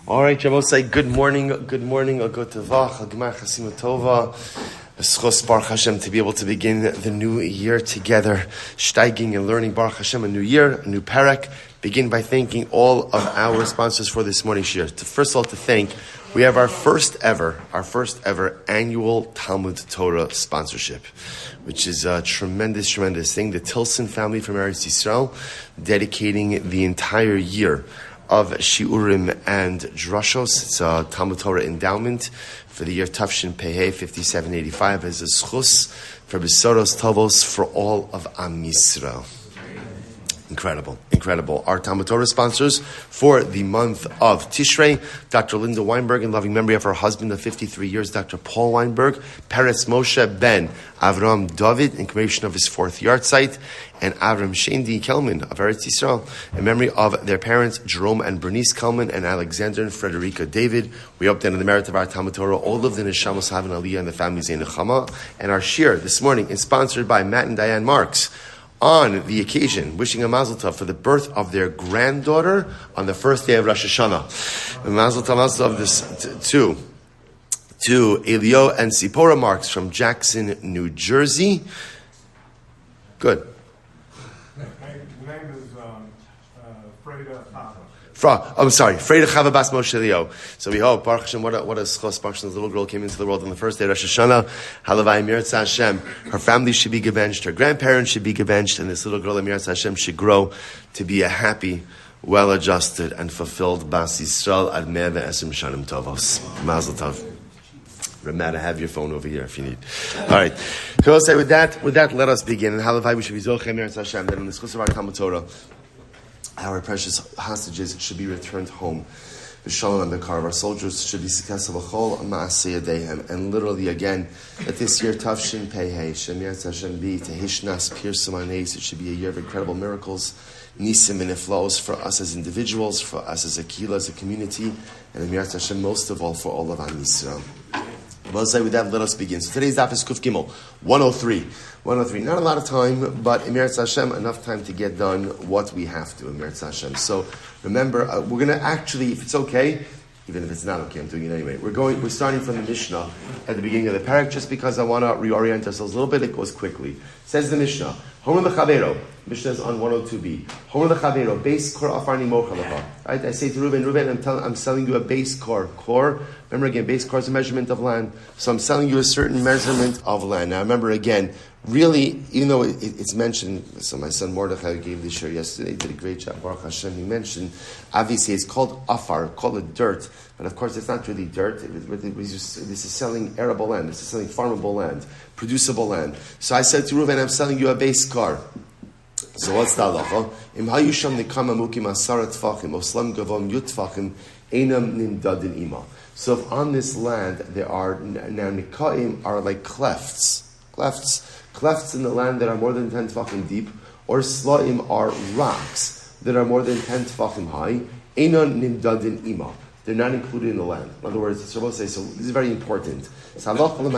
All right, Javosai, good morning, a good tevach, a gmar chasima tova, besuros Baruch Hashem, to be able to begin the new year together, steiging and learning Baruch Hashem, a new year, a new parak. Begin by thanking all of our sponsors for this morning's shir. First of all, to thank, we have our first ever annual Talmud Torah sponsorship, which is a tremendous thing. The Tilson Family from Am Yisroel, dedicating the entire year of Shiurim and Drashos. It's a Talmud Torah endowment for the year Tafshin Pehei 5785 as a zechus for besuros, tovos for all of Am Yisroel. Incredible. Our Talmud Torah sponsors for the month of Tishrei, Dr. Linda Weinberg, in loving memory of her husband of 53 years, Dr. Paul Weinberg, Peretz Moshe ben Avraham David, in commemoration of his fourth yahrzeit, and Avraham Shaindy Kelman of Eretz Yisrael, in memory of their parents, Jerome and Bernice Kelman, and Alexander and Friderica David. We hope that in the merit of our Talmud Torah, all of the Neshamos have an Aliyah and the families in Nechama. And our shir this morning is sponsored by Matt and Diane Marks, on the occasion, wishing a mazel tov for the birth of their granddaughter on the first day of Rosh Hashanah. Mazel tov this to Elio and Sipora Marks from Jackson, New Jersey. Good. The name is Friderica. Friderica Bas Moshe Leo. So we hope, Baruch Hashem, what a zechus, Baruch Hashem, the little girl came into the world on the first day of Rosh Hashanah. Halavai Mirat Hashem. Her family should be gebenched, her grandparents should be gebenched, and this little girl, Mirat Hashem, should grow to be a happy, well-adjusted, and fulfilled Bas Yisrael ad mea ve'esrim shanim tovos. Mazel tov. Ramada, have your phone over here if you need. All right. So I'll say with that, let us begin. And Halavai, we should be zochem Mirat Hashem. Then in the zechus of our Talmud Torah, our precious hostages should be returned home. B'shalom and b'kar. Our soldiers should be successful. B'chol ma'aseh yadehem. And literally again, that this year, Tafshin Pehei, Shem Yetz Hashem Bi, Tehishnas Pirsum Anes, it should be a year of incredible miracles, nisim and iflos for us as individuals, for us as a kila, as a community, and Yetz Hashem most of all for all of Am Yisroel. Well, say with that, let us begin. So today's daf is Kuf Gimel, 103. Not a lot of time, but in Eretz Hashem, enough time to get done what we have to in Eretz Hashem. So remember, we're going to actually, if it's okay, even if it's not okay, I'm doing it anyway. We're starting from the Mishnah at the beginning of the parak, just because I want to reorient ourselves a little bit. It goes quickly. Says the Mishnah, Homer lechavero. Mishnah is on 102b. Homer lechavero, base kor afarni mochalacha. Right? I say to Reuben, I'm selling you a base kor. Kor. Remember again, base kor is a measurement of land. So I'm selling you a certain measurement of land. Now remember again, really, even though it's mentioned, so my son Mordechai gave the shir yesterday, he did a great job, Baruch Hashem, he mentioned, obviously it's called afar, call it dirt, but of course it's not really dirt, this is selling arable land, this is selling farmable land, producible land. So I said to Reuven, I'm selling you a base car. So what's the halacha? Im hayusham nikama mukim asara tfachim, oslam gavom yut tfachim, einam nimdadin ima. So if on this land there are, now nikaim are like clefts in the land that are more than 10 tefachim deep, or slaim are rocks that are more than 10 tefachim high, einon nimdadin ima. They're not included in the land. In other words, it's supposed to say, so this is very important. So what the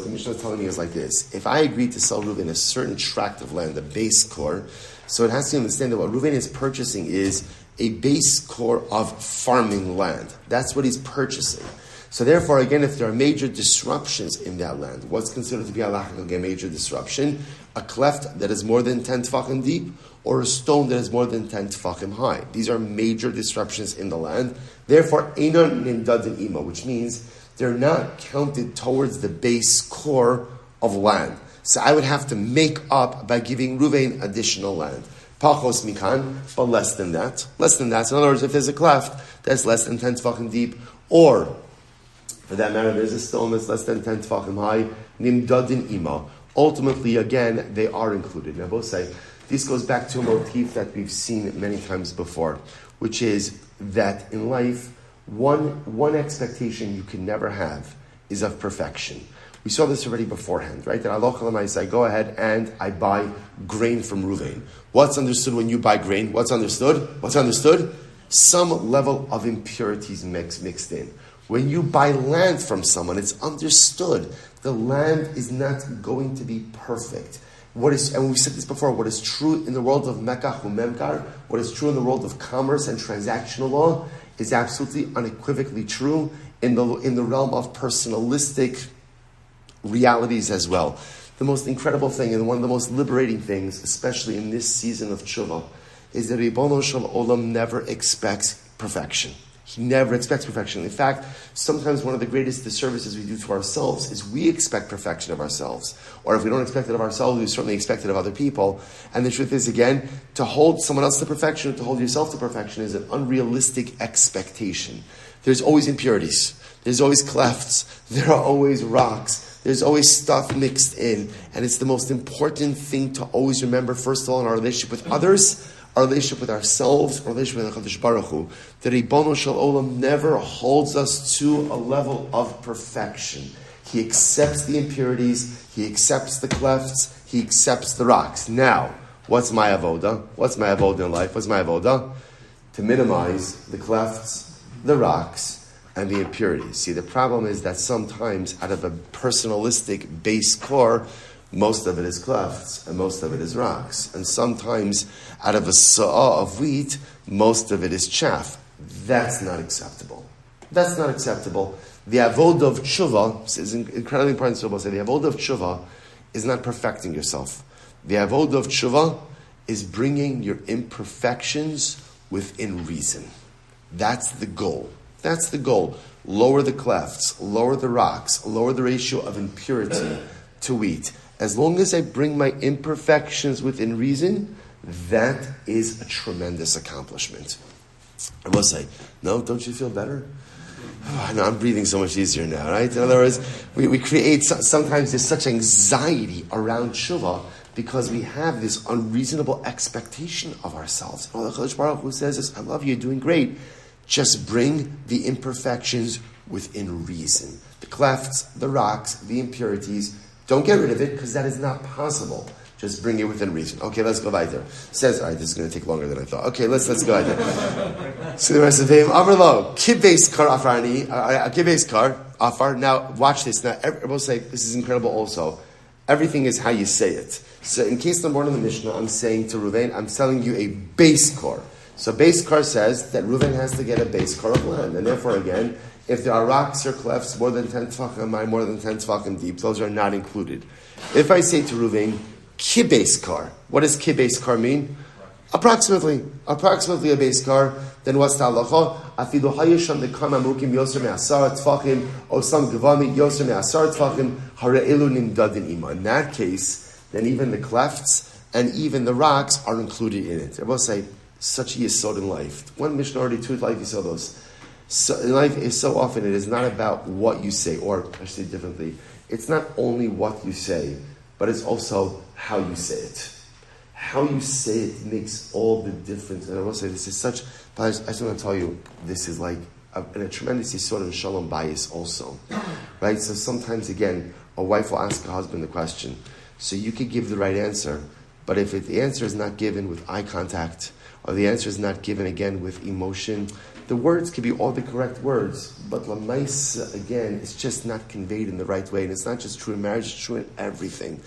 Mishnah is telling me is like this. If I agree to sell Reuven a certain tract of land, a base core, so it has to understand that what Reuven is purchasing is a base core of farming land. That's what he's purchasing. So therefore, again, if there are major disruptions in that land, what's considered to be a major disruption? A cleft that is more than 10 tefachim deep, or a stone that is more than 10 tefachim high. These are major disruptions in the land. Therefore, einon nimdadin ima, which means they're not counted towards the base core of land. So I would have to make up by giving Reuven additional land. Pachos mikan, but less than that. So in other words, if there's a cleft that's less than 10 tefachim deep, or for that matter, there's a stone that's less than 10 tefachim high, nimdadin ima. Ultimately, again, they are included. Now, both say, this goes back to a motif that we've seen many times before, which is that in life, one expectation you can never have is of perfection. We saw this already beforehand, right? That I go ahead and I buy grain from Reuven. What's understood when you buy grain? What's understood? Some level of impurities mixed in. When you buy land from someone, it's understood the land is not going to be perfect. And we said this before, what is true in the world of Mekach Umemkar, what is true in the world of commerce and transactional law, is absolutely unequivocally true in the realm of personalistic realities as well. The most incredible thing and one of the most liberating things, especially in this season of tshuva, is that Ribono Shel Olam never expects perfection. He never expects perfection. In fact, sometimes one of the greatest disservices we do to ourselves is we expect perfection of ourselves. Or if we don't expect it of ourselves, we certainly expect it of other people. And the truth is, again, to hold someone else to perfection, to hold yourself to perfection is an unrealistic expectation. There's always impurities. There's always clefts. There are always rocks. There's always stuff mixed in. And it's the most important thing to always remember, first of all, in our relationship with others, our relationship with ourselves, our relationship with HaKadosh Baruch Hu, that Ribono Shel Olam never holds us to a level of perfection. He accepts the impurities, He accepts the clefts, He accepts the rocks. Now, what's my avoda? What's my avoda in life? What's my avoda? To minimize the clefts, the rocks, and the impurities. See, the problem is that sometimes out of a personalistic base core, most of it is clefts and most of it is rocks. And sometimes out of a sa'ah of wheat, most of it is chaff. That's not acceptable. That's not acceptable. The avodah of tshuva is incredibly important to say. The avodah of tshuva is not perfecting yourself. The avodah of tshuva is bringing your imperfections within reason. That's the goal. That's the goal. Lower the clefts, lower the rocks, lower the ratio of impurity to wheat. As long as I bring my imperfections within reason, that is a tremendous accomplishment. I will say, no, don't you feel better? Oh, no, I'm breathing so much easier now, right? In other words, we create, sometimes there's such anxiety around tshuva because we have this unreasonable expectation of ourselves. Oh, the Kadosh Baruch Hu says this, I love you, you're doing great. Just bring the imperfections within reason. The clefts, the rocks, the impurities, don't get rid of it because that is not possible. Just bring it within reason. Okay, let's go weiter. Says, all right, this is going to take longer than I thought. Okay, let's go weiter. So the rest of the name, Avraham, kibbeis kar afarni, kibbeis kar afar. Now, watch this. Now, everyone say, this is incredible also. Everything is how you say it. So in case number one in the Mishnah, I'm saying to Ruvain, I'm telling you a base car. So base car says that Ruvain has to get a base car of land. And therefore, again, if there are rocks or clefts more than 10 tefachim, more than 10 tefachim deep, those are not included. If I say to Ruvain, kibbeis kar, what does kibbeis kar mean? Approximately a base car. Then what's the halacha? Afilu hayisham dekam amukim yoser me'asar tefachim, or some gevami yoser me'asar tefachim, hare'elu nimdadin ima. In that case, then even the clefts and even the rocks are included in it. I will say, such a yesod in life. One Mishnah already, two life yisodos. So in life is so often it is not about what you say, or I should say differently, it's not only what you say, but it's also how you say it. How you say it makes all the difference. And I will say this is such, but I just want to tell you, this is like a tremendous yesod in shalom bias also. Right? So sometimes again, a wife will ask her husband the question. So you could give the right answer, but if the answer is not given with eye contact, or the answer is not given again with emotion, the words could be all the correct words, but lamaisa, again, it's just not conveyed in the right way. And it's not just true in marriage, it's true in everything.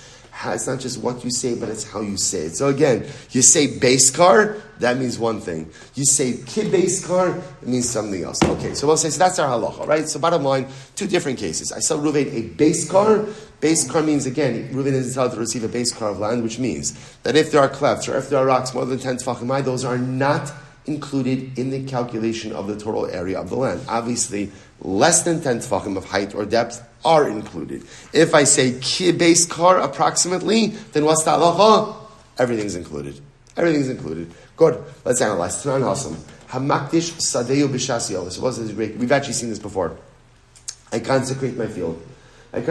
It's not just what you say, but it's how you say it. So again, you say base car, that means one thing. You say kibbeis kar, it means something else. Okay, so we'll say, so that's our halacha, right? So bottom line, two different cases. I saw Ruvain a base car. Base car means, again, Ruvain is entitled to receive a base car of land, which means that if there are clefts or if there are rocks more than 10 tefachim, those are not included in the calculation of the total area of the land. Obviously, less than 10 tefachim of height or depth are included. If I say kibbeis kar approximately, then what's the halacha? Everything's included. Everything's included. Good. Let's analyze. Tanan Hasam. Hamakdish sadeyu b'shas yolos. This is great. We've actually seen this before. I consecrate my field. And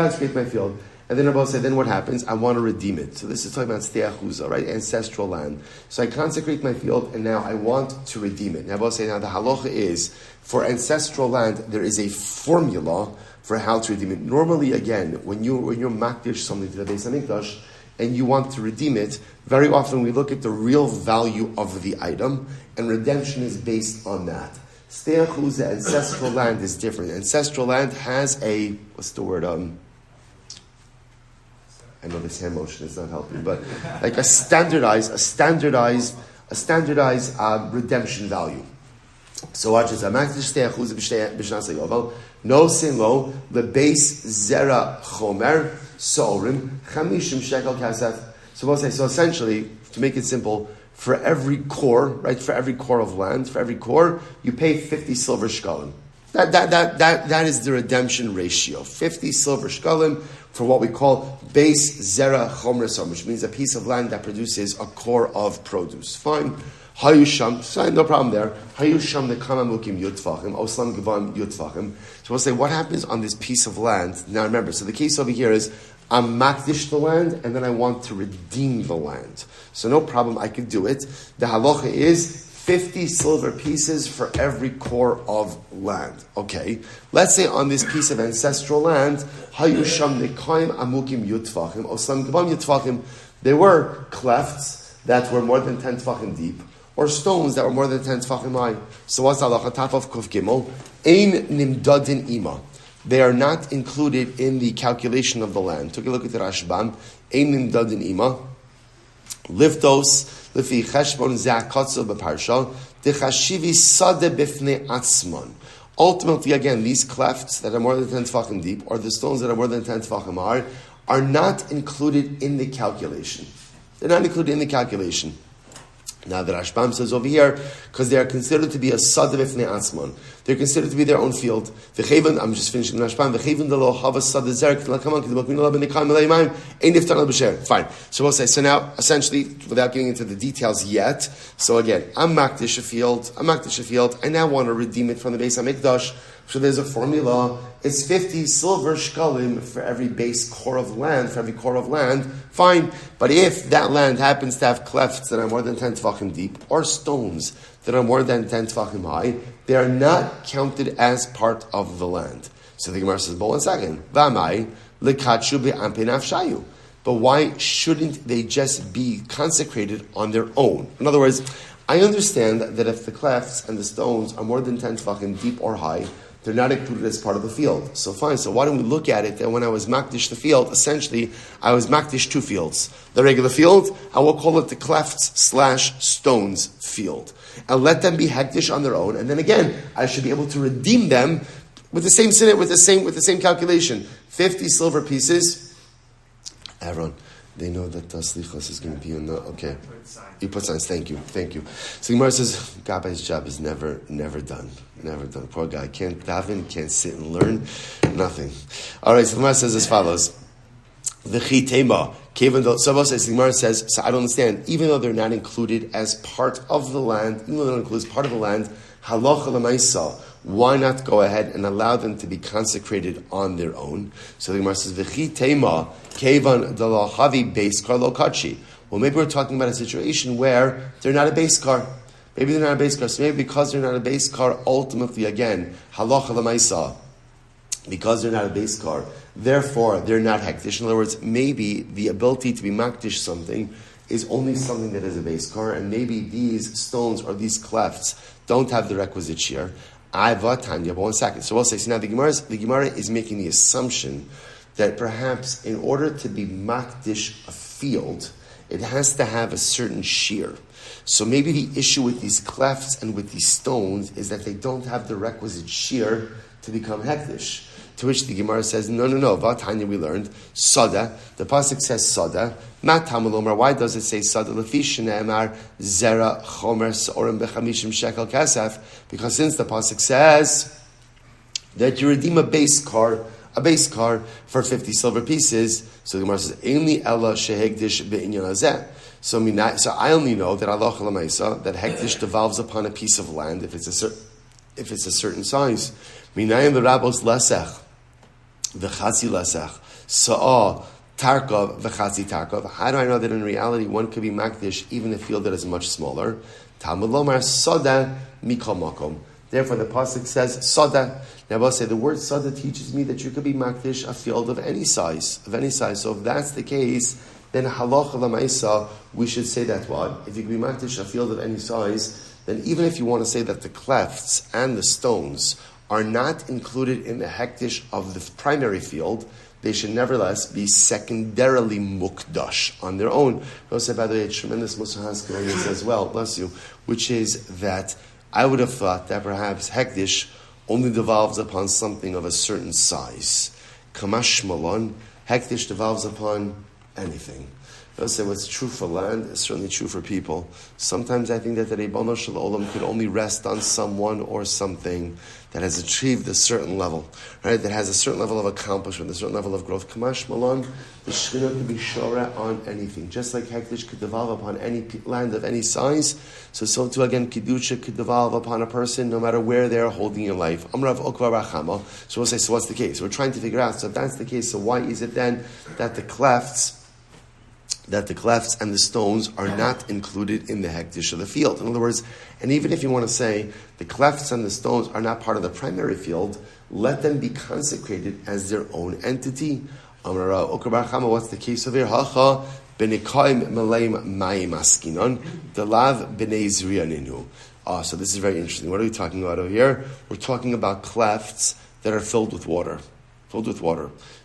then Rabbi said, then what happens? I want to redeem it. So this is talking about steachuza, right? Ancestral land. So I consecrate my field, and now I want to redeem it. Now Rabbi said, now the halacha is, for ancestral land, there is a formula for how to redeem it. Normally, again, when you're makdish something to the Beis Hamikdash, and you want to redeem it, very often we look at the real value of the item, and redemption is based on that. Steachuza, ancestral land, is different. Ancestral land has a, what's the word, I know this hand motion is not helping, but like a standardized redemption value. So watch this. No sin lo the base zera chomer sorim chamishim shekel kasef. So we'll say, so essentially, to make it simple, for every core, right, for every core of land, for every core, you pay 50 silver shkalim. That is the redemption ratio. 50 silver shkalim for what we call base zera chomer sorim, which means a piece of land that produces a core of produce. Fine. Hayusham, fine, no problem there. Hayusham the kamamukim yutfachim, oslam gavam yutfachim. So we'll say, what happens on this piece of land? Now remember, so the case over here is, I'm makdish the land, and then I want to redeem the land. So no problem, I could do it. The halacha is 50 silver pieces for every core of land. Okay, let's say on this piece of ancestral land, hayusham nekaim amukim yutfachim, oslam gavam yutfachim, there were clefts that were more than 10 tefachim deep, or stones that were more than 10 tefachim high. So what's the halacha? Top of kuf gimel, ein nimdadin ima. They are not included in the calculation of the land. Take a look at the Rashbam. Ein nimdadin ima. Liftos lefi cheshbon ze'akatzo b'parsha dechashivi sade bifnei atzman. Ultimately, again, these clefts that are more than 10 tefachim deep, or the stones that are more than 10 tefachim high, are not included in the calculation. They're not included in the calculation. Now the Rashbam says over here, because they are considered to be a sadav ifnei atzman. They're considered to be their own field. I'm just finishing the Rashbam. Fine. So we'll say, so now, essentially, without getting into the details yet, so again, I'm makdish a field, I now want to redeem it from the Beis HaMikdash. So there's a formula. It's 50 silver shkalim for every base core of land, fine. But if that land happens to have clefts that are more than 10 tefachim deep, or stones that are more than 10 tefachim high, they are not counted as part of the land. So the Gemara says, but 1 second. V'amai lekatshu be'ampei nafshayu. But why shouldn't they just be consecrated on their own? In other words, I understand that if the clefts and the stones are more than 10 tefachim deep or high, they're not included as part of the field. So fine, so why don't we look at it that when I was makdish the field, essentially, I was makdish 2 fields. The regular field, I will call it the clefts/stones field. And let them be hektish on their own, and then again, I should be able to redeem them with the same sinnet, with the same calculation. 50 silver pieces. Avraham, they know that slichos is going to be in the, okay. You put signs, thank you. So Gemara says, Gabai's job is never done. Poor guy, can't daven, can't sit and learn, nothing. All right, so the Gemara says as follows. The Gemara says, so I don't understand, even though they're not included as part of the land, halacha l'maisa, why not go ahead and allow them to be consecrated on their own? So the Gemara says, V'chitema kevan dalahavi beis kar lo kachi. Well, maybe we're talking about a situation where they're not a base car. Maybe they're not a base car. So maybe because they're not a base car, ultimately, again, halacha l'maisa, because they're not a base car, therefore they're not hektish. In other words, maybe the ability to be makdish something is only something that is a base car, and maybe these stones or these clefts don't have the requisite shear. But 1 second. So we'll say, so now the Gemara is making the assumption that perhaps in order to be makdish a field, it has to have a certain shear. So maybe the issue with these clefts and with these stones is that they don't have the requisite shear to become hektish. To which the Gemara says, no. Vatanya, we learned sada. The pasuk says sada. Mat tamalomar. Why does it say sada? Lefish ne'emar zera chomer seorim bechamishim shekel kasef. Because since the pasuk says that you redeem a base car for 50 silver pieces, so the Gemara says only ella shehegdish be'inyan hazeh. So I only know that Allah Chalamaysa, that hektish devolves upon a piece of land if it's a certain size. Minayim v'rabos lesech v'chatzi lesech sa'a tarkov v'chatzi tarkov. How do I know that in reality one could be makdish even a field that is much smaller? Talmud lomar soda mikol makom. Therefore, the pasuk says soda. Now, I'll say the word soda teaches me that you could be makdish a field of any size. So, if that's the case, then halacha l'maisa, we should say that what? If you can be makdish a field of any size, then even if you want to say that the clefts and the stones are not included in the hektish of the primary field, they should nevertheless be secondarily mukdash on their own. We also, by the way, a tremendous musahas as well, bless you, which is that I would have thought that perhaps hektish only devolves upon something of a certain size. Kamash malon, hektish devolves upon anything. They'll say what's true for land is certainly true for people. Sometimes I think that the Ribono Shel Olam could only rest on someone or something that has achieved a certain level, right? That has a certain level of accomplishment, a certain level of growth. Kamash Malon, the Shekhinah could be shora on anything. Just like hektish could devolve upon any land of any size, so too again, Kedusha could devolve upon a person no matter where they're holding in life. Amrav Okva Rachama. So we'll say, so what's the case? We're trying to figure out, so if that's the case, so why is it then that the clefts and the stones are not included in the hektish of the field? In other words, and even if you want to say the clefts and the stones are not part of the primary field, let them be consecrated as their own entity. What's the case over here? Hacha benikaim meleim mayim askinon delav b'nei zriyaninu. So this is very interesting. What are we talking about over here? We're talking about clefts that are filled with water.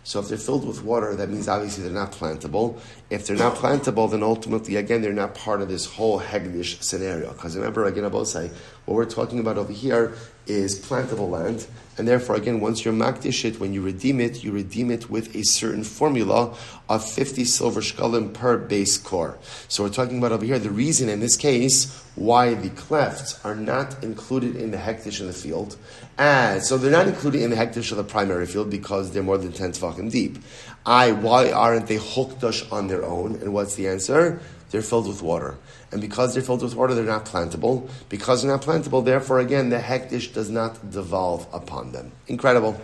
So if they're filled with water, that means obviously they're not plantable. If they're not plantable, then ultimately, again, they're not part of this whole hegdish scenario. Because remember, again, I both say, what we're talking about over here is plantable land. And therefore, again, once you're makdish it, when you redeem it with a certain formula of 50 silver shkalim per base core. So we're talking about over here, the reason in this case why the clefts are not included in the hektish in the field. And so they're not included in the hektish of the primary field because they're more than 10 tefachim deep. Why aren't they hukdash on their own? And what's the answer? They're filled with water. And because they're filled with water, they're not plantable. Because they're not plantable, therefore, again, the hektish does not devolve upon them. Incredible.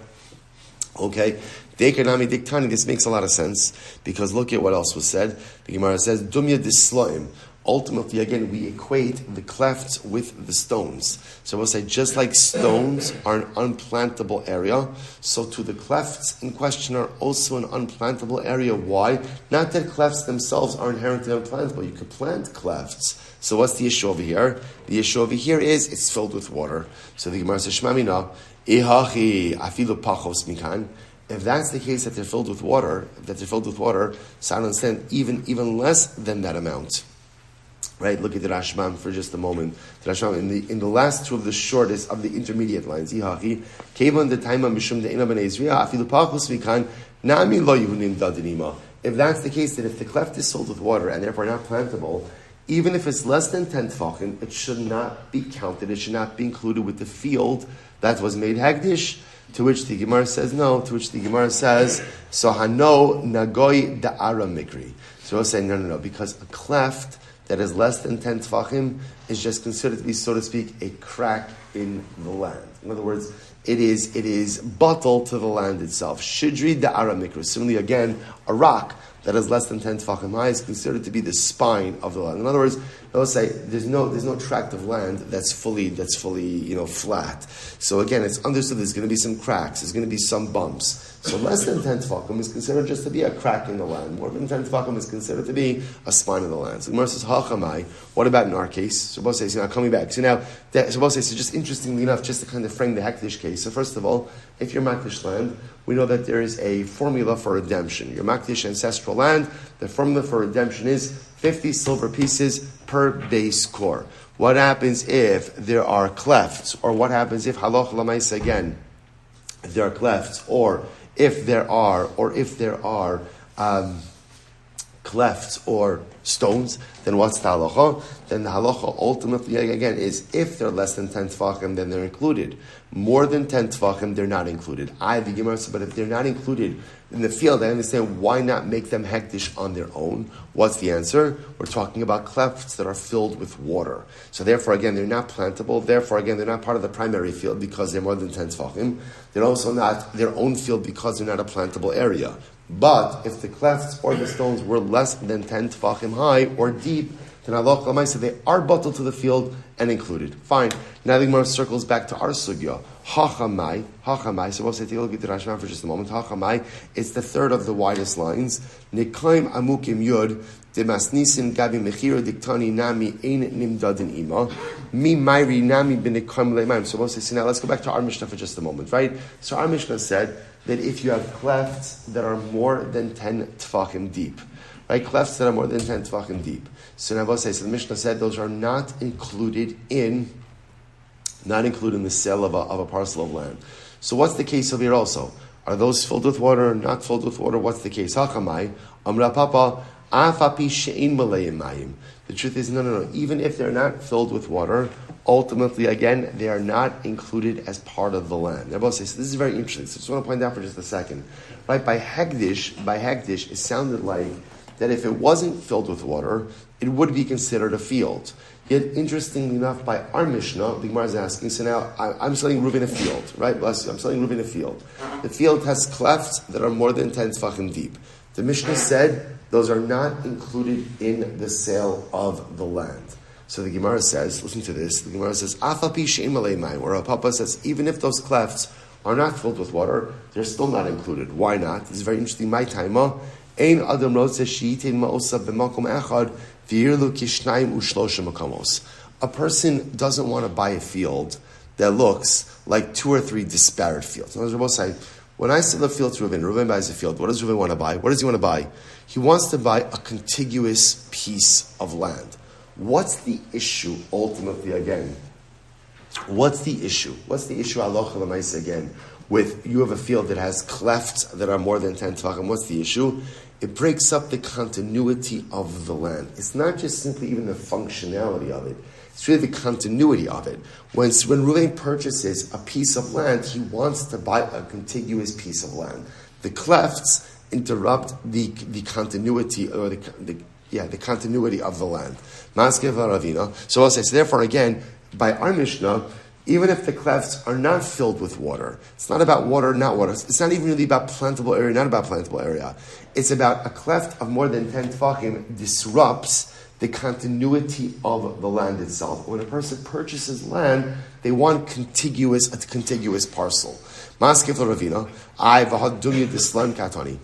Okay. Dekanami diktani, this makes a lot of sense, because look at what else was said. The Gemara says, Dumya disloim. Ultimately, again, we equate the clefts with the stones. So we'll say, just like stones are an unplantable area, so too the clefts in question are also an unplantable area. Why? Not that clefts themselves are inherently unplantable. You could plant clefts. So what's the issue over here? The issue over here is it's filled with water. So the Gemara says, Shmamina, ihachi afilu pachos mikan. If that's the case, that they're filled with water, so I understand even less than that amount. Right, look at the Rashbam for just a moment. The Rashbam in the last two of the shortest of the intermediate lines. Ihachi kevan the time mishum de ina bnei Israel afilu pachos mikan nami lo yuhunim dadanima. If that's the case, that if the cleft is filled with water and therefore not plantable, even if it's less than 10 tefachim, it should not be counted. It should not be included with the field that was made hagdish. To which the Gemara says no. To which the Gemara says so hano nagoi da'ara mikri. So we'll say no, because a cleft that is less than 10 tefachim is just considered to be, so to speak, a crack in the land. In other words, it is bottle to the land itself. Shidri da'ara mikra. Similarly, again, a rock that is less than 10 tefachim high is considered to be the spine of the land. In other words, they'll say there's no tract of land that's fully flat. So again, it's understood there's going to be some cracks, there's going to be some bumps. So less than 10 tefachim is considered just to be a crack in the land. More than 10 tefachim is considered to be a spine of the land. So the Gemara says, Hachamai, what about in our case? So both say, now coming back. So both say, so just interestingly enough, just to kind of frame the hektish case. So first of all, if you're makdish land, we know that there is a formula for redemption. Your makdish ancestral land, the formula for redemption is 50 silver pieces per base core. What happens if there are clefts? Or what happens if, halach lamaisa again, if there are clefts, or if there are clefts or stones, then what's the halacha? Then the halacha ultimately, again, is if they're less than 10 tefachim, then they're included. More than 10 tefachim, they're not included. The Gemara says, but if they're not included in the field, I understand why not make them hektish on their own. What's the answer? We're talking about clefts that are filled with water. So therefore, again, they're not plantable. Therefore, again, they're not part of the primary field because they're more than 10 tefachim. They're also not their own field because they're not a plantable area. But if the clefts or the stones were less than 10 tefachim high or deep, then halach l'maisa they are bottled to the field and included. Fine. Now the Gemara circles back to our sugya. Hachamai. So we'll say, take a look at the Rashman for just a moment. Hachamai, it's the third of the widest lines. Nekaim amukim yud demasnisin gabi mechira diktani nami ein nimdadin ima mi mairi nami b'nekaim leimaim. So we'll say, so now let's go back to our Mishnah for just a moment, right? So our Mishnah said that if you have clefts that are more than 10 tefachim deep, right? Clefts that are more than 10 tefachim deep. So now we'll say, so the Mishnah said those are not included in not included in the sale of a parcel of land. So what's the case over here also? Are those filled with water, not filled with water? What's the case? Hachamai, Amra Papa, Afapi She'in Malayim Mayim. The truth is, no. Even if they're not filled with water, ultimately, again, they are not included as part of the land. They're both saying, so this is very interesting. So I just want to point out for just a second. Right, by Hegdish, it sounded like that if it wasn't filled with water, it would be considered a field. Yet, interestingly enough, by our Mishnah, the Gemara is asking, so now I'm selling Reuven a field, right? Bless you, I'm selling Reuven a field. The field has clefts that are more than 10 tefachim deep. The Mishnah said those are not included in the sale of the land. So the Gemara says, listen to this, the Gemara says, Afapi she'im alei mayim, or Papa says, even if those clefts are not filled with water, they're still not included. Why not? This is very interesting. My taima, ein adam rotze she'itin ma'osa b'makom echad v'yirlu kishnayim u'shlosha makamos. A person doesn't want to buy a field that looks like 2 or 3 disparate fields. As Rabbi say, when I sell a field to Reuven buys a field. What does Reuven want to buy? What does he want to buy? He wants to buy a contiguous piece of land. What's the issue ultimately again? What's the issue? What's the issue, halacha l'maisa again, with you have a field that has clefts that are more than 10 tefachim? What's the issue? It breaks up the continuity of the land. It's not just simply even the functionality of it. It's really the continuity of it. When Reuven purchases a piece of land, he wants to buy a contiguous piece of land. The clefts interrupt the continuity or the continuity of the land. So I'll say, so therefore again, by our Mishnah, even if the clefts are not filled with water, it's not about water, not water. It's not even really about plantable area, not about plantable area. It's about a cleft of more than 10 tefachim disrupts the continuity of the land itself. When a person purchases land, they want a contiguous parcel. Maskef Ravina, I v'hadunya dislan katani.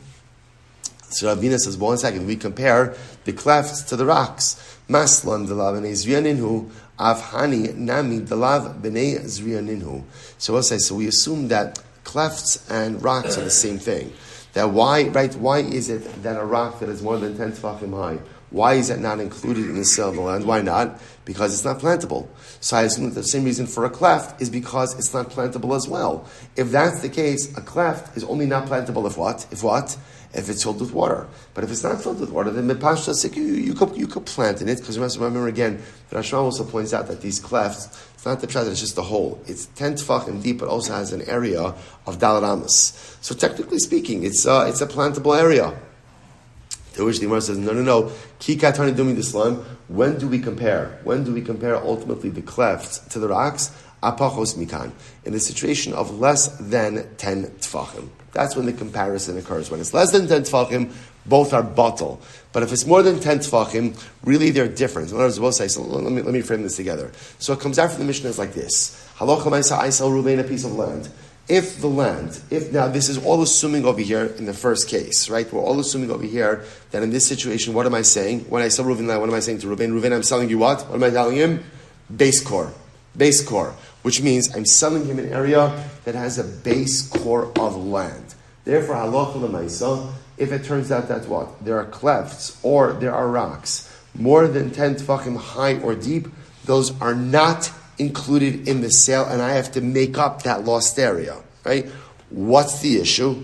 So Ravina says, well, 1 second, we compare the clefts to the rocks. Maslan delav b'nei zriyaninhu, avhani nami delav b'nei zriyaninhu. So we'll say, so we assume that clefts and rocks are the same thing. That why is it that a rock that is more than 10 tefachim high, why is that not included in the sale of the land? Why not? Because it's not plantable. So I assume that the same reason for a cleft is because it's not plantable as well. If that's the case, a cleft is only not plantable if what? If it's filled with water. But if it's not filled with water, then you could plant in it. Because remember again, the Rashma also points out that these clefts, it's not the pshat, it's just a hole. It's 10 tefachim deep, but also has an area of daled amos. So technically speaking, it's a plantable area. To which the Gemara says, no. Ki katani dumi d'slam. When do we compare? When do we compare ultimately the clefts to the rocks? Apachos mikan. In the situation of less than 10 tefachim. That's when the comparison occurs. When it's less than 10 tefachim, both are batal. But if it's more than 10 tefachim, really they're different. In other words, we'll say, so let me frame this together. So it comes out from the Mishnah is like this. Halacha ma'isa I sell Reuven a piece of land. If now this is all assuming over here in the first case, right? We're all assuming over here that in this situation, what am I saying? When I sell Reuven land, what am I saying to Reuven? Reuven, I'm selling you what? What am I telling him? Base core. Which means I'm selling him an area that has a base core of land. Therefore, halacha l'maisa, if it turns out that what? There are clefts or there are rocks more than 10 tefachim high or deep, those are not included in the sale, and I have to make up that lost area, right? What's the issue?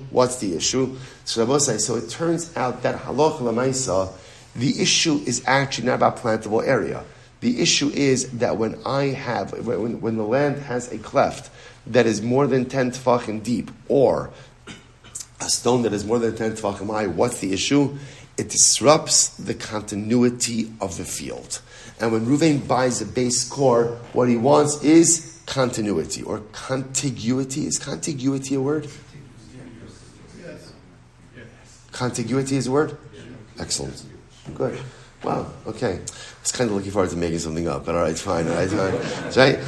So Rabbi say, so it turns out that halacha l'maisa, the issue is actually not about plantable area. The issue is that when the land has a cleft that is more than 10 tefachim deep, or a stone that is more than 10 tefachim high, what's the issue? It disrupts the continuity of the field. And when Reuven buys a base core, what he wants is continuity or contiguity. Is contiguity a word? Yes. Contiguity is a word? Excellent. Good. Wow, okay. I was kind of looking forward to making something up, but all right, fine. Right?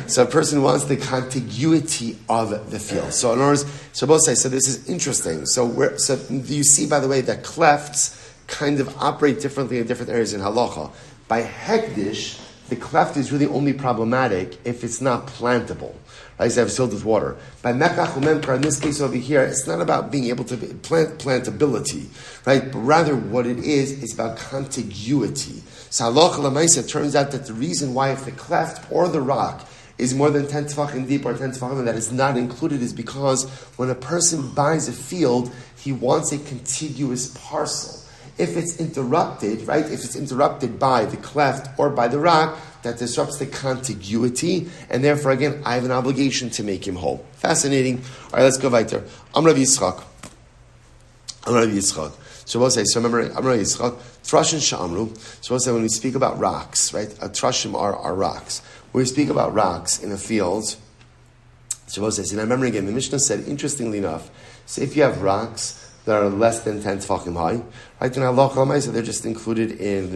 So a person wants the contiguity of the field. So in other words, so both say, so this is interesting. So you see, by the way, that clefts kind of operate differently in different areas in halacha. By hekdish, the cleft is really only problematic if it's not plantable. Right? It's filled with water. By mekach umemkar, in this case over here, it's not about being able to plantability, right? But rather what it is about contiguity. So halacha l'maisa, it turns out that the reason why if the cleft or the rock is more than 10 tefachim deep or 10 tefachim, and that is not included is because when a person buys a field, he wants a contiguous parcel. If it's interrupted, right, if it's interrupted by the cleft or by the rock, that disrupts the contiguity, and therefore, again, I have an obligation to make him whole. Fascinating. All right, let's go weiter. Am Yisroel. So we'll say, so remember, Am Yisroel, Trashim Sha'amru. So we'll say when we speak about rocks, right, Trashim are rocks. When we speak about rocks in a field, so we'll say, so now remember again, the Mishnah said, interestingly enough, so if you have rocks that are less than 10 tefachim high, right? In halacha, so they're just included in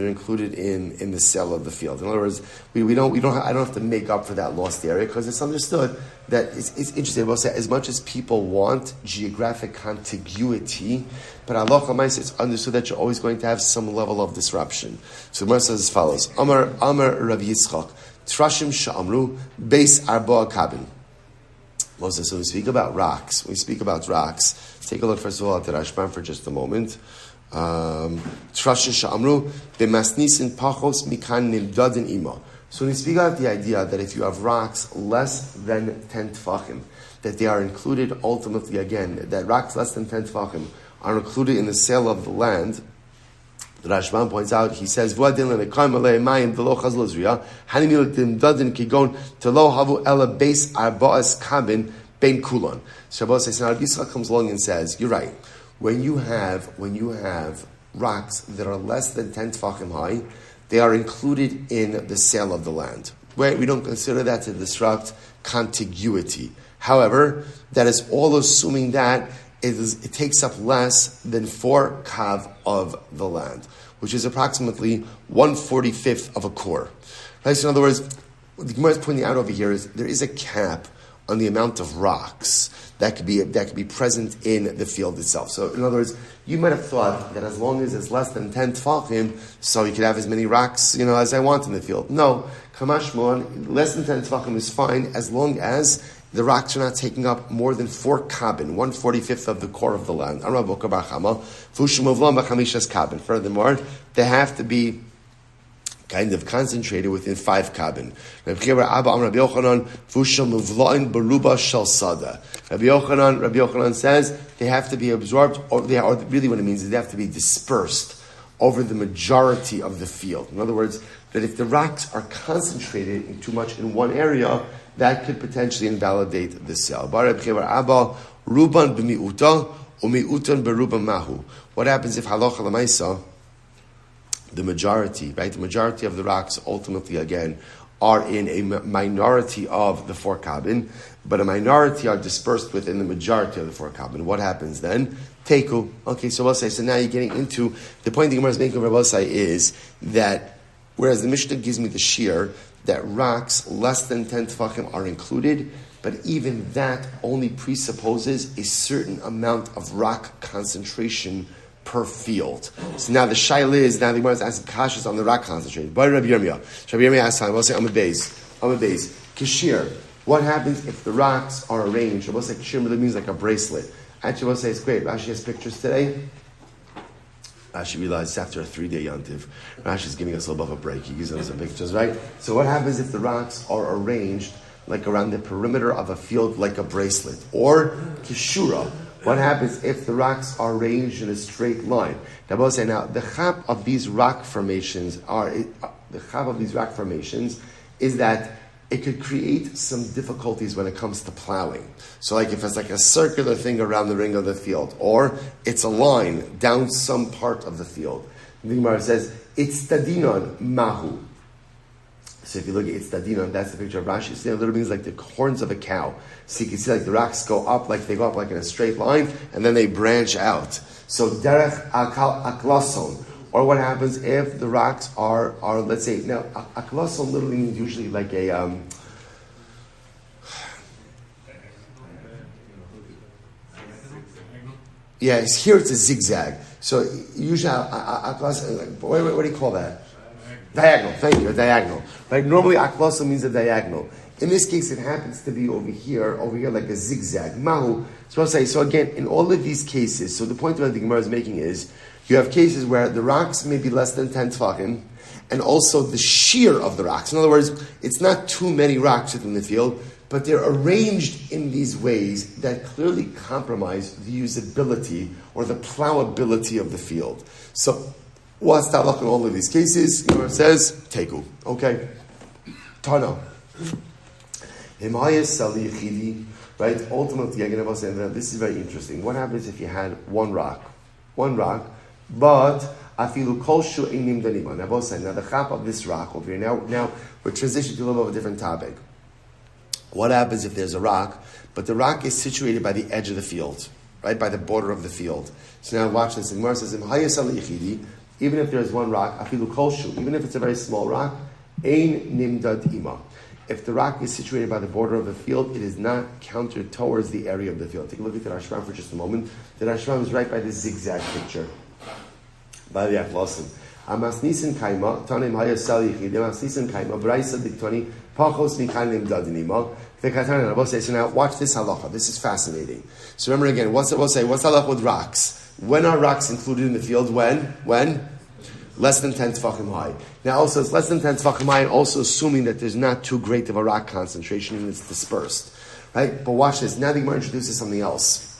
the cell of the field. In other words, I don't have to make up for that lost area because it's understood that it's interesting. We'll say as much as people want geographic contiguity, but halacha, it's understood that you're always going to have some level of disruption. So the Gemara says as follows: Amar Rabbi Yitzchak, Trashim Sha'amru Beis Arba Kabin. Moses, so we speak about rocks. Take a look first of all at the Rashbam for just a moment. Trashim Sha'amru B'masnisin Pachos Mikan Nildadin Ima. So when we speak about the idea that if you have rocks less than 10 tefachim, that they are included ultimately again, that rocks less than 10 tefachim are included in the sale of the land. The Rashbam points out, he says, Shabbos says, now Rabbi Yisrael comes along and says, you're right, when you have rocks that are less than 10 tefachim high, they are included in the sale of the land. We don't consider that to disrupt contiguity. However, that is all assuming that it takes up less than 4 kav of the land, which is approximately 1/45 of a core. Right? So in other words, what the Gemara is pointing out over here is there is a cap on the amount of rocks that could be present in the field itself. So in other words, you might have thought that as long as it's less than 10 tefachim, so you could have as many rocks, as I want in the field. No, kamashmon, less than 10 tefachim is fine as long as the rocks are not taking up more than 4 kabin, 1/45 of the core of the land. Furthermore, they have to be kind of concentrated within 5 kabin. Rabbi Yochanan says they have to be absorbed, or really what it means is they have to be dispersed over the majority of the field. In other words, that if the rocks are concentrated too much in one area, that could potentially invalidate the sale. What happens if halacha l'maisa, the majority of the rocks ultimately again are in a minority of the 4 kabin, but a minority are dispersed within the majority of the 4 kabin? What happens then? Teku. Okay, so we'll say, so now you're getting into the point the Gemara is making. We'll say is that whereas the Mishnah gives me the shear that rocks less than 10 tefachim are included, but even that only presupposes a certain amount of rock concentration per field. So now the shaila is, now the Gemara is asking kashas on the rock concentration. By Rabbi Yirmiyah. Rabbi Yirmiyah asks, we'll say, I'm a base. Kashir. What happens if the rocks are arranged? We'll say kashir really means like a bracelet. Actually, we'll say it's great. Rashi has pictures today. Rashi realized after a 3-day yontiv, Rashi's giving us a little bit of a break. He gives us some pictures, right? So what happens if the rocks are arranged like around the perimeter of a field like a bracelet? Or kishura. What happens if the rocks are arranged in a straight line? Now, we'll say now the chap of these rock formations is that it could create some difficulties when it comes to plowing. So like if it's like a circular thing around the ring of the field, or it's a line down some part of the field. The Gemara says, it's tadinon mahu. So if you look at it's tadinon, that's the picture of Rashi. See, it literally means like the horns of a cow. So you can see like the rocks go up like in a straight line, and then they branch out. So derech aklason. Or what happens if the rocks are let's say, now, aklason literally means usually like a, here it's a zigzag. So usually, aklason, what do you call that? Diagonal, thank you, a diagonal. Right? Normally aklason means a diagonal. In this case, it happens to be over here like a zigzag. Mahu. So I'll say, so again, in all of these cases, so the point that the Gemara is making is, you have cases where the rocks may be less than 10 tefachim, and also the shear of the rocks. In other words, it's not too many rocks within the field, but they're arranged in these ways that clearly compromise the usability or the plowability of the field. So, what's the halacha in all of these cases? It says, teku. Okay. Tana. Right? Ultimately, this is very interesting. What happens if you had one rock, but afilu kol shu einim danima. Now the chap of this rock over here. Now we're transitioning to a little bit of a different topic. What happens if there's a rock, but the rock is situated by the edge of the field, right, by the border of the field? So now watch this. The Gemara says, even if there's one rock, afilu kol shu, even if it's a very small rock, ein nimdad ima. If the rock is situated by the border of the field, it is not counted towards the area of the field. Take a look at the Rashbam for just a moment. The Rashbam is right by this zigzag picture. By the Aklossim. Amasnisin kaima, tanim haya sali yichid, amasnisin kaima, braisa diktoni, pachos mikanim dadinima. So now watch this halacha. This is fascinating. So remember again, what's the halacha with rocks? When are rocks included in the field? When? Less than 10 tefachim high. Now also it's less than 10 tefachim high, and also assuming that there's not too great of a rock concentration and it's dispersed. Right? But watch this. Now the Gemara introduces something else.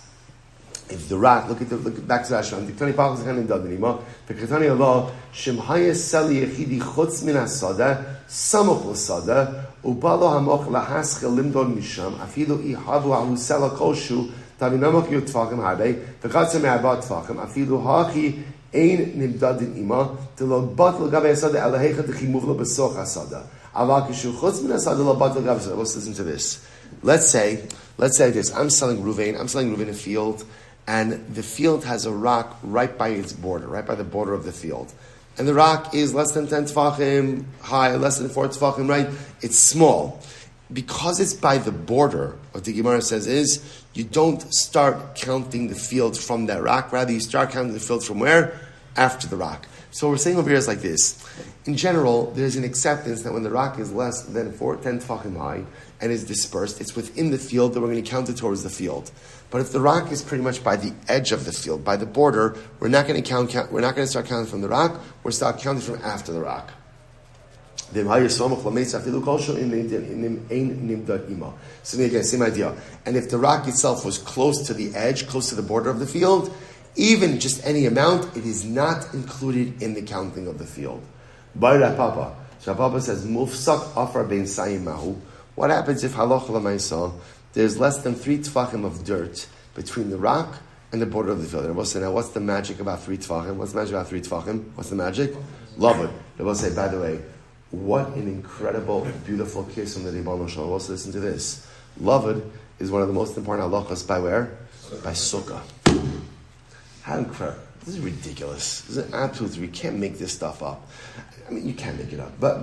If the rock, look back to the Ashram. Diktani pachos mikanim dadinima. V'katani Allah, shem haya sali yechidi chutz min hasada, samuch l'sada, ubalo hamoch lahaschel limdon misham, afilu ihavu ahusela kolshu, tavinamach yu tefachim harbe, v'chatzem me'arba tefachim, afilu hachi ein nimdadin ima, telo batel gabe hasada, elahecha techimuv lo besoch hasada. Aval kishu chutz min hasada lo batel gabe hasada. Let's listen to this. Let's say this. I'm selling Ruvain a field, and the field has a rock right by its border, right by the border of the field. And the rock is less than 10 tefachim high, less than 4 tefachim, right? It's small. Because it's by the border, what the Gemara says is, you don't start counting the field from that rock, rather you start counting the field from where? After the rock. So what we're saying over here is like this. In general, there's an acceptance that when the rock is less than 10 tefachim high and is dispersed, it's within the field that we're going to count it towards the field. But if the rock is pretty much by the edge of the field, by the border, we're not going to start counting from the rock. We're start counting from after the rock. So again, same idea. And if the rock itself was close to the edge, close to the border of the field, even just any amount, it is not included in the counting of the field. So Papa says, "Mufsak afar bein sayim mahu." What happens if halacha l'maisa there's less than 3 tefachim of dirt between the rock and the border of the field? Rabbi say, now what's the magic about 3 tefachim? What's the magic about 3 tefachim? What's the magic? Love it. Rabbi say, by the way, what an incredible, beautiful kiss from the Ribbon Shalom. Also listen to this. Loved is one of the most important halachas by where? By sukkah. How incredible. This is ridiculous. This is absolutely, you can't make this stuff up. I mean, you can make it up. But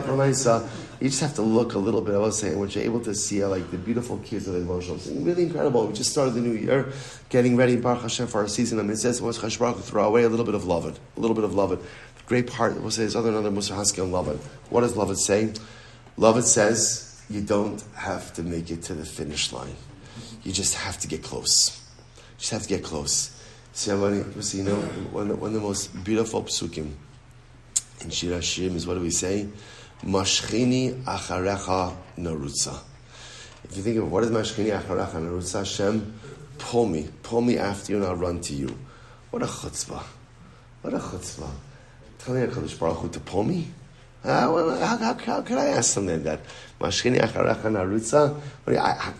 for myself, you just have to look a little bit, I was saying, when you're able to see like the beautiful kids of the devotional. It's really incredible. We just started the new year, getting ready, Baruch Hashem, for our season. I mean, it says, throw away a little bit of loved. A little bit of loved. The great part, we'll say, is another Musar Haskell loved. What does loved say? Loved says, you don't have to make it to the finish line. You just have to get close. You just have to get close. See, one of the most beautiful psukim in Shir Hashirim is, what do we say? Mashchini acharecha narutza. If you think of what is Mashchini acharecha narutza, Hashem, pull me after you and I'll run to you. What a chutzpah. What a chutzpah. Telling HaKadosh Baruch Hu to pull me? How could I ask something like that? Mashchini acharecha narutza.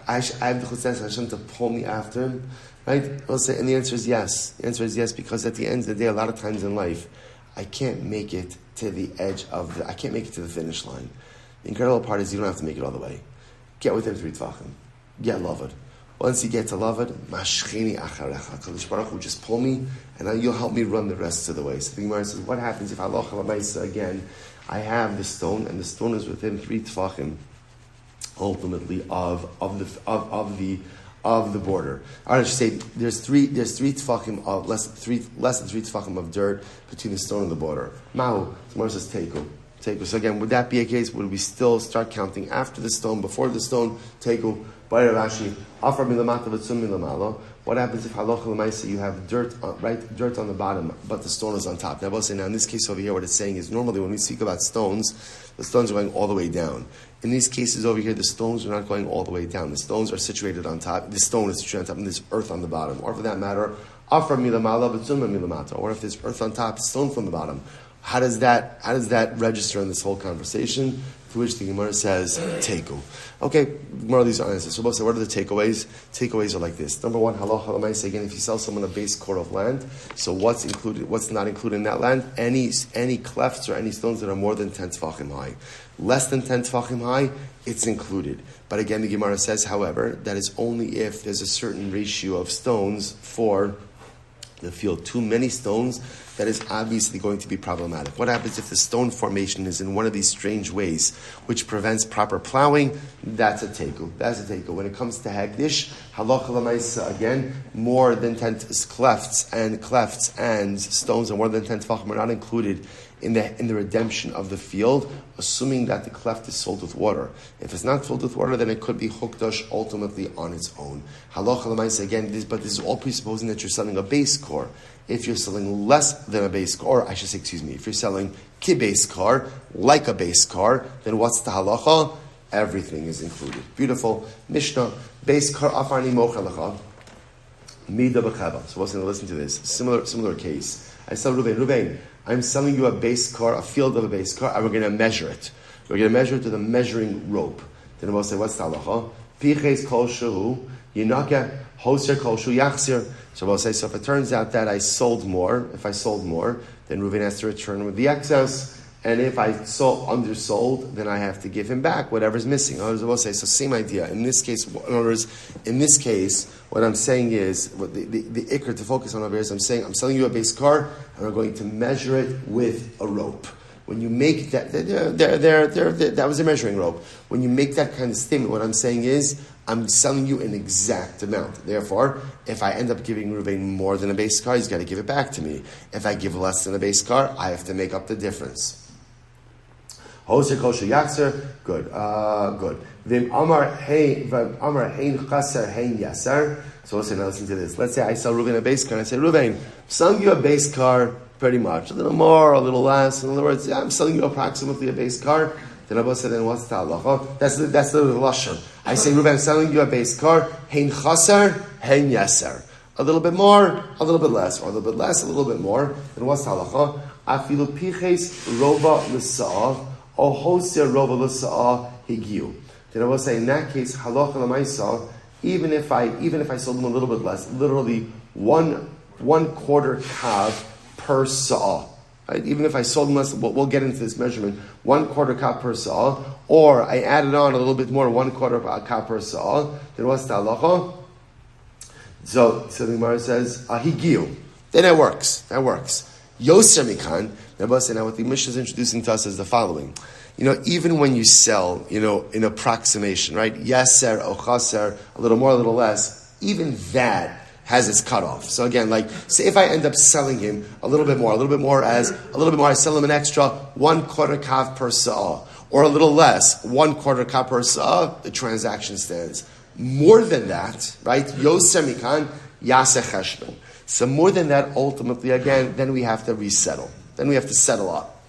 I have the chutzpah Hashem to pull me after him. Right? I'll say, and the answer is yes. The answer is yes, because at the end of the day, a lot of times in life, I can't make it to the edge of I can't make it to the finish line. The incredible part is you don't have to make it all the way. Get within 3 tefachim. Get loved. Once you get to loved, mashchini acharecha. Kadosh Baruch Hu, just pull me, and then you'll help me run the rest of the way. So the Gemara says, what happens if halacha l'maisa again? I have the stone, and the stone is within 3 tefachim, ultimately of the border. I should say there's three tefachim of less than three tefachim of dirt between the stone and the border. Mahu, Gemara says teku. Teiku. So again, would that be a case? Would we still start counting after the stone, before the stone? Teiku. Rashi. What happens if halacha l'maisa you have dirt on the bottom, but the stone is on top? Now, in this case over here, what it's saying is normally when we speak about stones, the stones are going all the way down. In these cases over here, the stones are not going all the way down. The stones are situated on top. The stone is situated on top, and there's earth on the bottom. Or for that matter, or if there's earth on top, stone from the bottom. How does that register in this whole conversation? To which the Gemara says, Teiku. Okay, Gemara, these are answers. So we'll say, what are the takeaways? Takeaways are like this. Number one, halacha l'maisa. Again, if you sell someone a base core of land, so what's included, what's not included in that land? Any clefts or any stones that are more than 10 tefachim high. Less than 10 tefachim high, it's included. But again, the Gemara says, however, that is only if there's a certain ratio of stones for the field. Too many stones, that is obviously going to be problematic. What happens if the stone formation is in one of these strange ways, which prevents proper plowing? That's a teiku. When it comes to hagdish, halacha l'maisa, again, more than 10 clefts and stones and more than 10 tefachim are not included in the redemption of the field, assuming that the cleft is filled with water. If it's not filled with water, then it could be hukdash ultimately on its own. Halacha l'maisa, again, but this is all presupposing that you're selling a base core. If you're selling less than a base car, or I should say, if you're selling ki-base car, like a base car, then what's the halacha? Everything is included. Beautiful. Mishnah, base car afani mochalacha, mida b'chava. So what's going to listen to this? Similar case. I said, Ruvain, I'm selling you a base car, a field of a base car, and we're going to measure it. We're going to measure it to the measuring rope. Then we'll say, what's the halacha? Piches kol shehu, yinaka, hoser kol shehu yachzir. So we'll say, so if it turns out that if I sold more, then Reuven has to return with the excess. And if I undersold, then I have to give him back whatever's missing. We'll say, so same idea. In this case, what I'm saying is, the ikr to focus on over here is I'm selling you a base car, and we're going to measure it with a rope. When you make that, that was a measuring rope. When you make that kind of statement, what I'm saying is, I'm selling you an exact amount. Therefore, if I end up giving Reuven more than a base car, he's got to give it back to me. If I give less than a base car, I have to make up the difference. Hoser kosher yakser, good. Vim amar hein chaser hein yaser. So now listen to this. Let's say I sell Reuven a base car, and I say, Reuven, I'm selling you a base car pretty much, a little more, a little less. In other words, I'm selling you approximately a base car. Then Abba said, then what's the halacha? That's the lashon. I say, Reuven, I'm selling you a base car. Hein chaser, hein yaser. A little bit more, a little bit less, or a little bit less, a little bit more. Then what's the halacha? Afilu piches rova l'sa'ah, o hoser rova l'sa'ah higiu. Then Abba say, in that case, halacha l'maisa, even if I sold them a little bit less, literally one quarter kav per sa'ah. Right? Even if I sold them less, we'll get into this measurement, 1/4 kav per sa'ah, or I added on a little bit more, 1/4 kav per sa'ah, then what's the halacha? So the Gemara says, higiu. Then that works. Yoser mikan. Now what the Mishnah is introducing to us is the following. Even when you sell, in approximation, right? Yaser, or chaser, a little more, a little less, even that has its cutoff. So again, say if I end up selling him a little bit more, I sell him an extra 1/4 kav per sa'ah, or a little less, 1/4 kav per sa'ah, the transaction stands. More than that, right? Yoser mikan, yaseh cheshbon. So more than that, ultimately, again, then we have to resettle. Then we have to settle up.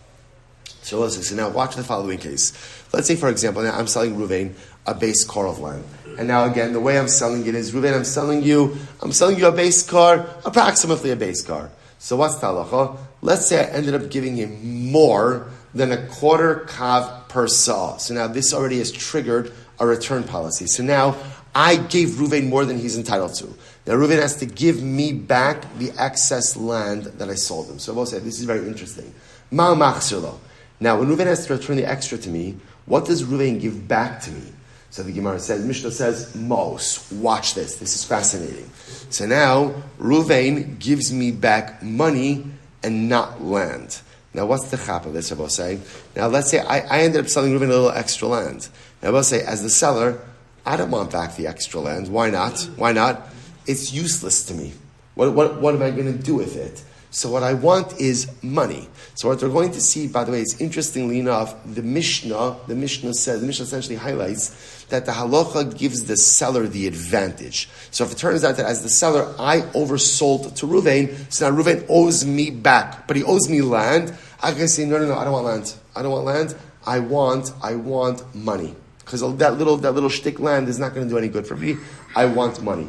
So listen, so now watch the following case. Let's say, for example, now I'm selling Reuven a base car of land. And now again, the way I'm selling it is, Reuven, I'm selling you a base car, approximately a base car. So what's the halacha? Let's say I ended up giving him more than 1/4 kav per saw. So now this already has triggered a return policy. So now I gave Reuven more than he's entitled to. Now Reuven has to give me back the excess land that I sold him. So I will say, this is very interesting. Ma machzir. Now when Reuven has to return the extra to me, what does Reuven give back to me? So the Gemara says, Mishnah says, Mos. Watch this. This is fascinating. So now, Reuven gives me back money and not land. Now, what's the chap of this, I will say? Now, let's say I ended up selling Reuven a little extra land. Now, I will say, as the seller, I don't want back the extra land. Why not? It's useless to me. What am I going to do with it? So what I want is money. So what we're going to see, by the way, is interestingly enough, the Mishnah essentially highlights that the halacha gives the seller the advantage. So if it turns out that as the seller, I oversold to Ruvain, so now Ruvain owes me back, but he owes me land, I can say, no, I don't want land. I don't want land. I want money. Because that little shtick land is not going to do any good for me. I want money.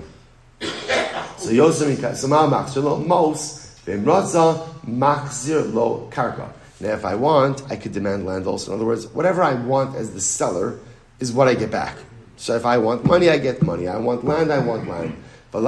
So Yosemite, so Mos, Machzir lo karka. Now, if I want, I could demand land also. In other words, whatever I want as the seller is what I get back. So if I want money, I get money. I want land, I want land. So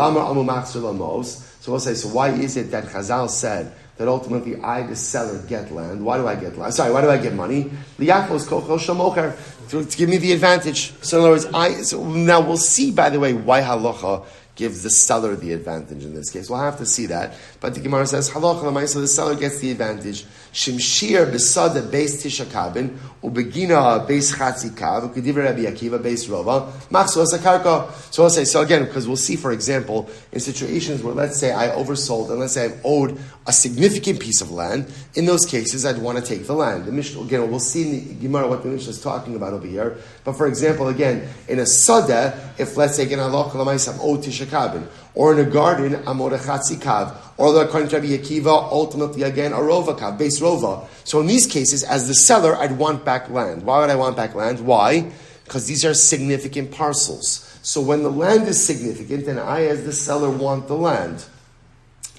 we'll say, so why is it that Chazal said that ultimately I, the seller, get land? Why do I get land? Why do I get money? To give me the advantage. So in other words, now we'll see, by the way, why halacha gives the seller the advantage in this case. We'll have to see that. But the Gemara says, halacha l'maisa, the seller gets the advantage. Shimshir besada beis tishakabin, ubegina beis chatzikav, ukediv Rabbi Akiva beis rova, machzor sakarka. So I'll say, so again, because we'll see, for example, in situations where let's say I oversold, and let's say I'm owed a significant piece of land, in those cases I'd want to take the land. The Mishnah, again, we'll see in the Gemara what the Mishnah is talking about over here. But for example, again, in a sadeh, if let's say, again, halacha l'maisa, I'm owed tishakabin, or in a garden, I'm owed a chatzikav, or according to Rabbi Akiva, ultimately again, a rovakav, base rova. So in these cases, as the seller, I'd want back land. Why would I want back land? Why? Because these are significant parcels. So when the land is significant, and I, as the seller, want the land,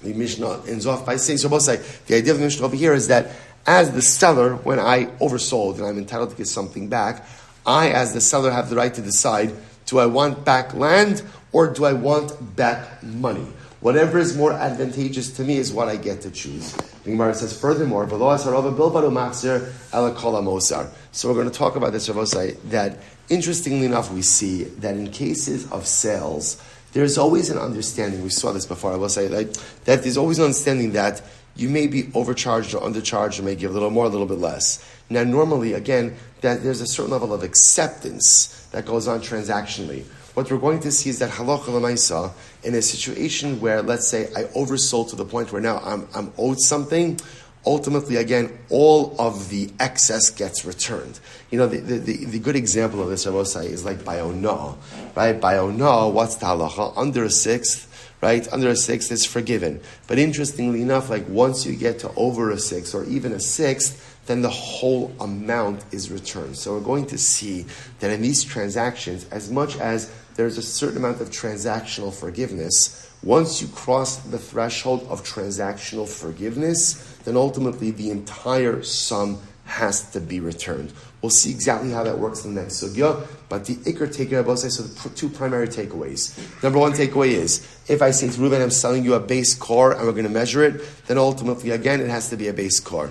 the Mishnah ends off by saying, so both say, the idea of the Mishnah over here is that as the seller, when I oversold and I'm entitled to get something back, I, as the seller, have the right to decide, do I want back land or do I want back money? Whatever is more advantageous to me is what I get to choose. The Gemara says, furthermore, so we're going to talk about this, Ravosai, that interestingly enough, we see that in cases of sales, there's always an understanding, we saw this before, I will say, that there's always an understanding that you may be overcharged or undercharged, or may give a little more, a little bit less. Now, normally, again, that there's a certain level of acceptance that goes on transactionally. What we're going to see is that halacha l'maisa, in a situation where, let's say, I oversold to the point where now I'm owed something, ultimately, again, all of the excess gets returned. You know, the good example of this, I will say, is like by ona, right? By ona, what's the halacha? Under a sixth, right? Under a sixth is forgiven. But interestingly enough, like once you get to over a sixth or even a sixth, then the whole amount is returned. So we're going to see that in these transactions, as much as there's a certain amount of transactional forgiveness, once you cross the threshold of transactional forgiveness, then ultimately the entire sum has to be returned. We'll see exactly how that works in the next sugya, but the ikar takeaway, both sides, so the two primary takeaways. Number one takeaway is, if I say to Reuben, I'm selling you a base car and we're going to measure it, then ultimately, again, it has to be a base car.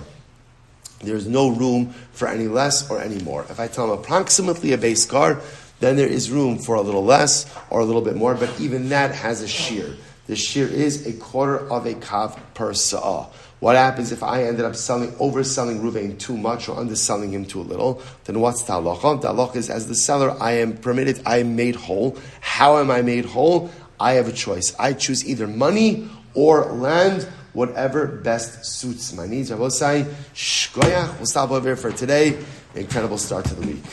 There's no room for any less or any more. If I tell them approximately a base car, then there is room for a little less or a little bit more, but even that has a shear. The shear is a quarter of a kav per sa'ah. What happens if I ended up overselling Ruvain too much or underselling him too little? Then what's the halacha? The halacha is, as the seller, I am permitted, I am made whole. How am I made whole? I have a choice. I choose either money or land, whatever best suits my needs. I will say, shkoyach, we'll stop over here for today. Incredible start to the week.